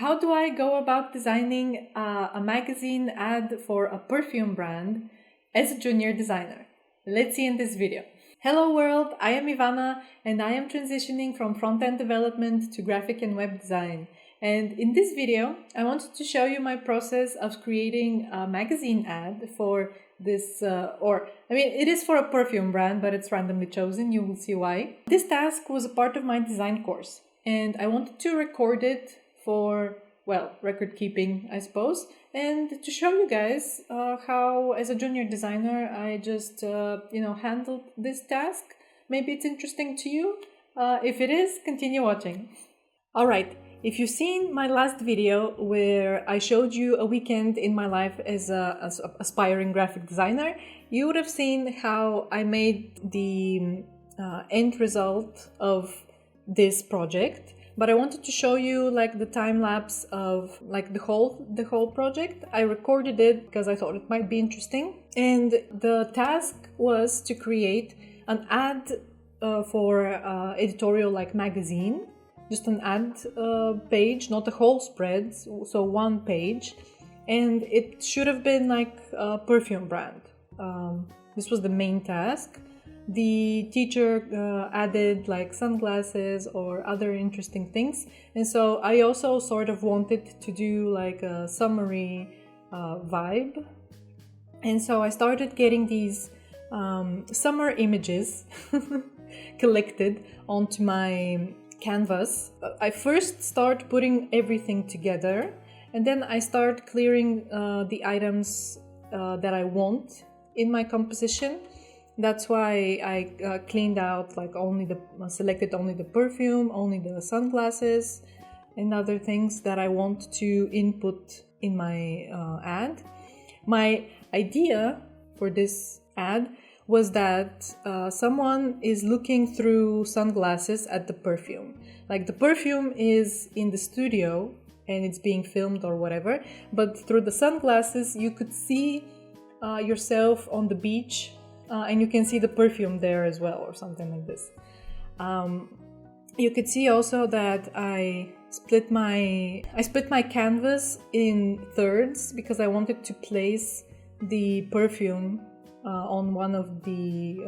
How do I go about designing a magazine ad for a perfume brand as a junior designer? Let's see in this video. Hello world, I am Ivana and I am transitioning from front-end development to graphic and web design. And in this video, I wanted to show you my process of creating a magazine ad for this, it is for a perfume brand, but it's randomly chosen. You will see why. This task was a part of my design course and I wanted to record it for, record keeping, I suppose, and to show you guys how, as a junior designer, I just, handled this task. Maybe it's interesting to you. If it is, continue watching. All right. If you've seen my last video where I showed you a weekend in my life as an aspiring graphic designer, you would have seen how I made the end result of this project. But I wanted to show you the time lapse of the whole project. I recorded it because I thought it might be interesting. And the task was to create an ad for editorial magazine. Just an ad page, not a whole spread, so one page. And it should have been a perfume brand. This was the main task. The teacher added sunglasses or other interesting things. And so I also sort of wanted to do a summary vibe. And so I started getting these summer images collected onto my canvas. I first start putting everything together and then I start clearing the items that I want in my composition. That's why I cleaned out selected only the perfume, only the sunglasses and other things that I want to input in my ad. My idea for this ad was that someone is looking through sunglasses at the perfume. The perfume is in the studio and it's being filmed or whatever, but through the sunglasses you could see yourself on the beach and you can see the perfume there as well or something like this. You could see also that I split my canvas in thirds because I wanted to place the perfume on one of the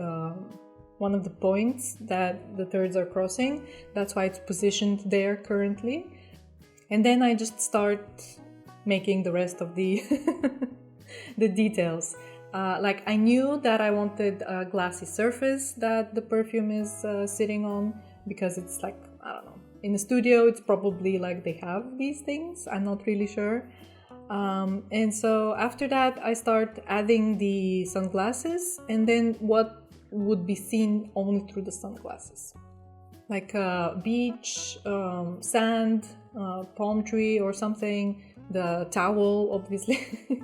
points that the thirds are crossing. That's why it's positioned there currently. And then I just start making the rest of the the details. I knew that I wanted a glassy surface that the perfume is sitting on because it's I don't know. In the studio, it's probably they have these things. I'm not really sure. And so after that, I start adding the sunglasses and then what would be seen only through the sunglasses. Beach, sand, palm tree or something, the towel, obviously.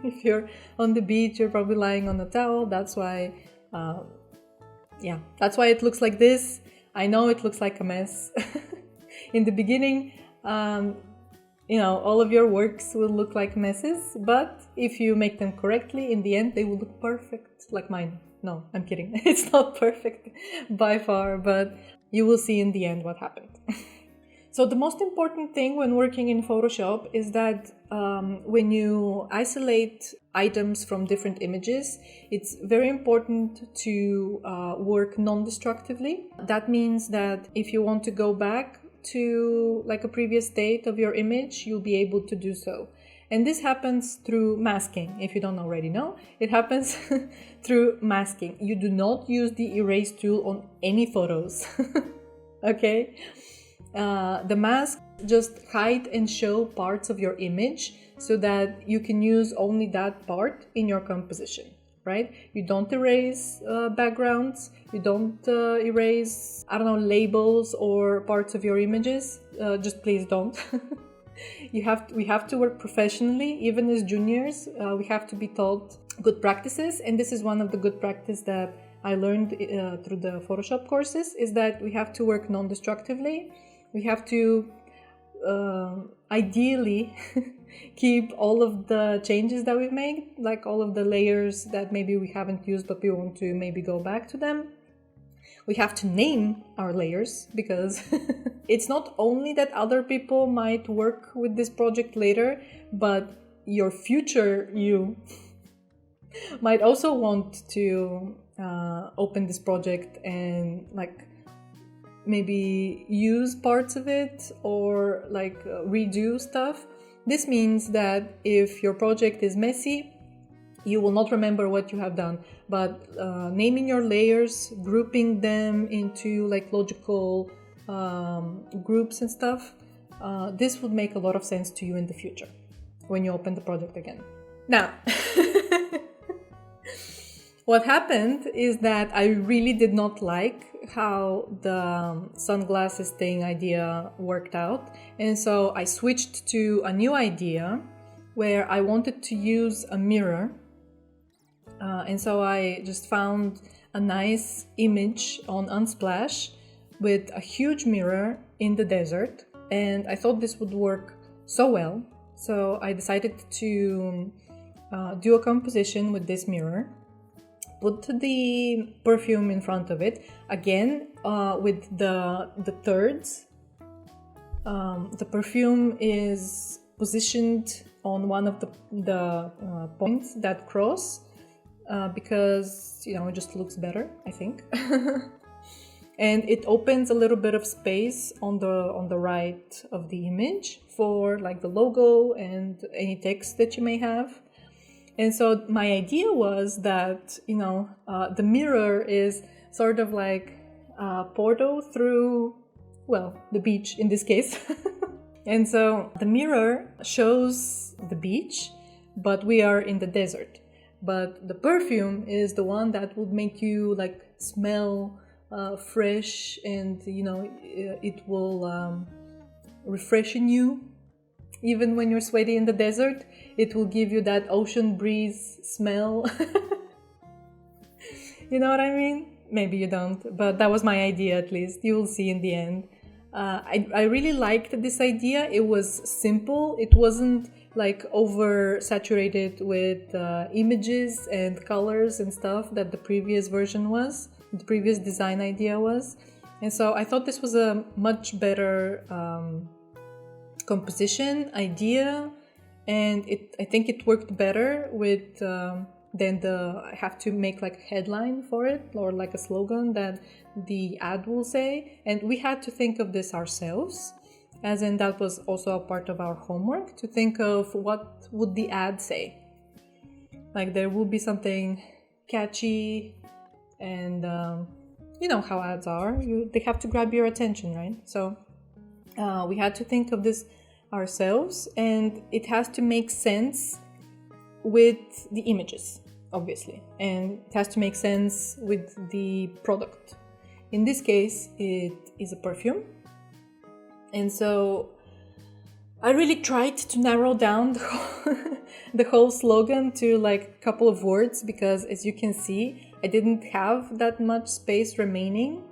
If you're on the beach, you're probably lying on a towel. That's why, that's why it looks like this. I know it looks like a mess. In the beginning, all of your works will look like messes, but if you make them correctly, in the end, they will look perfect, like mine. No, I'm kidding. It's not perfect by far, but you will see in the end what happened. So the most important thing when working in Photoshop is that when you isolate items from different images, it's very important to work non-destructively. That means that if you want to go back to a previous state of your image, you'll be able to do so. And this happens through masking. If you don't already know, it happens through masking. You do not use the erase tool on any photos. Okay? The mask just hide and show parts of your image so that you can use only that part in your composition, right? You don't erase backgrounds, you don't erase, labels or parts of your images. Just please don't. We have to work professionally, even as juniors. We have to be taught good practices, and this is one of the good practices that I learned through the Photoshop courses, is that we have to work non-destructively. We have to ideally keep all of the changes that we've made, all of the layers that maybe we haven't used but we want to maybe go back to them. we have to name our layers, because it's not only that other people might work with this project later, but your future you might also want to open this project and like maybe use parts of it or like redo stuff. This means that if your project is messy, you will not remember what you have done, but naming your layers, grouping them into like logical groups and stuff, this would make a lot of sense to you in the future when you open the project again. Now, what happened is that I really did not like how the sunglasses thing idea worked out, and so I switched to a new idea where I wanted to use a mirror. And so I just found a nice image on Unsplash with a huge mirror in the desert, and I thought this would work so well. So I decided to do a composition with this mirror, put the perfume in front of it, again with the thirds. The perfume is positioned on one of the points that cross, because, you know, it just looks better, I think. And it opens a little bit of space on the right of the image for like the logo and any text that you may have. And so my idea was that, you know, the mirror is sort of like a portal through, well, the beach in this case. And so the mirror shows the beach, but we are in the desert. But the perfume is the one that would make you like smell fresh, and, you know, it will refreshen you. Even when you're sweaty in the desert, it will give you that ocean breeze smell. You know what I mean? Maybe you don't, but that was my idea at least. You will see in the end. I really liked this idea. It was simple. It wasn't like oversaturated with images and colors and stuff that the previous version was, the previous design idea was. And so I thought this was a much better composition idea, and I think it worked better with than I have to make like a headline for it or like a slogan that the ad will say. And we had to think of this ourselves, as in that was also a part of our homework, to think of what would the ad say. Like there will be something catchy, and you know how ads are, they have to grab your attention, right? So we had to think of this ourselves, and it has to make sense with the images, obviously, and it has to make sense with the product. In this case, it is a perfume. And so I really tried to narrow down the whole slogan to like a couple of words, because as you can see, I didn't have that much space remaining,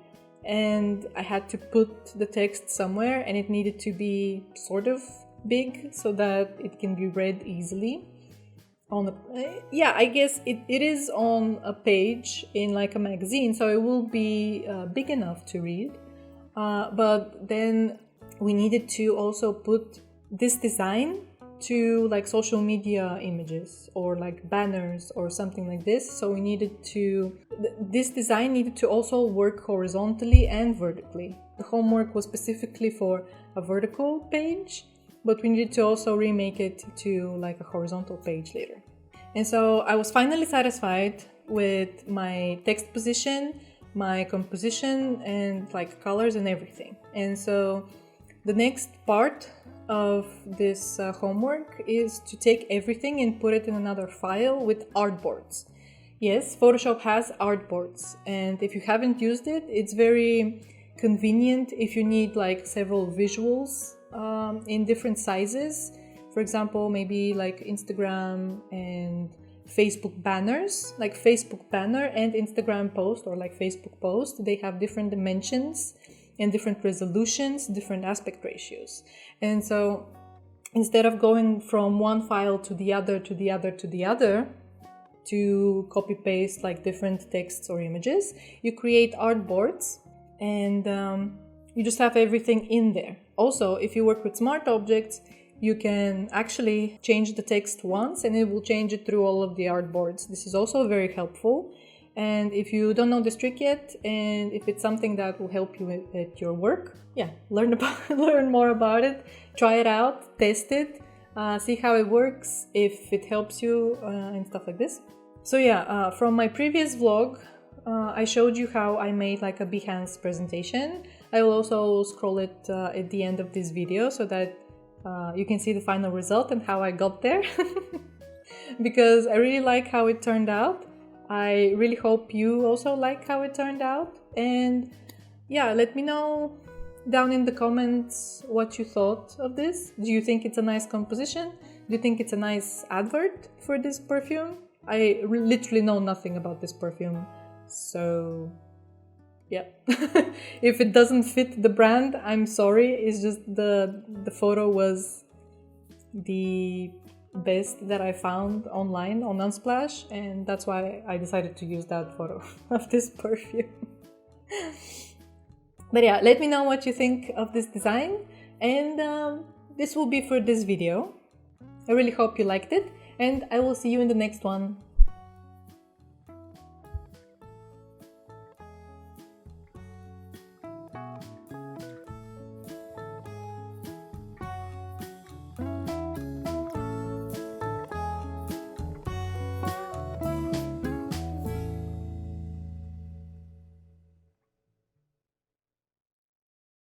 and I had to put the text somewhere, and it needed to be sort of big so that it can be read easily. I guess it is on a page in like a magazine, so it will be big enough to read. But then we needed to also put this design to like social media images or like banners or something like this. So we needed to, this design needed to also work horizontally and vertically. The homework was specifically for a vertical page, but we needed to also remake it to like a horizontal page later. And so I was finally satisfied with my text position, my composition, and like colors and everything. And so the next part of this homework is to take everything and put it in another file with artboards. Yes, Photoshop has artboards, and if you haven't used it, it's very convenient if you need like several visuals in different sizes. For example, maybe like Instagram and Facebook banners, like Facebook banner and Instagram post, or like Facebook post, they have different dimensions and different resolutions, different aspect ratios. And so instead of going from one file to the other, to copy paste like different texts or images. You create artboards and you just have everything in there. Also, if you work with smart objects, you can actually change the text once and it will change it through all of the artboards. This is also very helpful. And if you don't know this trick yet, and if it's something that will help you at your work, yeah, learn more about it, try it out, test it, see how it works, if it helps you, and stuff like this. So yeah, from my previous vlog, I showed you how I made like a Behance presentation. I will also scroll it at the end of this video so that you can see the final result and how I got there. Because I really like how it turned out. I really hope you also like how it turned out. And yeah, let me know down in the comments what you thought of this. Do you think it's a nice composition? Do you think it's a nice advert for this perfume? I literally know nothing about this perfume. So yeah, if it doesn't fit the brand, I'm sorry. It's just the photo was the best that I found online on Unsplash, and that's why I decided to use that photo of this perfume. But yeah, let me know what you think of this design, and this will be for this video. I really hope you liked it, and I will see you in the next one.